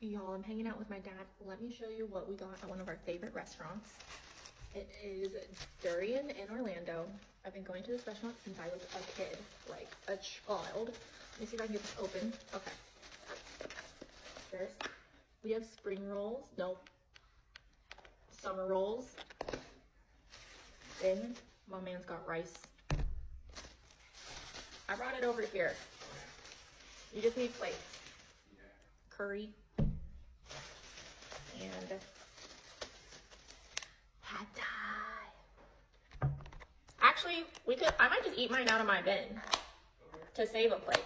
Y'all, I'm hanging out with my dad. Let me show you what we got at one of our favorite restaurants. It is Durian in Orlando. I've been going to this restaurant since I was a kid, like a child. Let me see if I can get this open. Okay. First, we have spring rolls. No. Summer rolls. Then, my man's got rice. I brought it over here. You just need plates. Curry. And pad thai. Actually, I might just eat mine out of my bin to save a plate.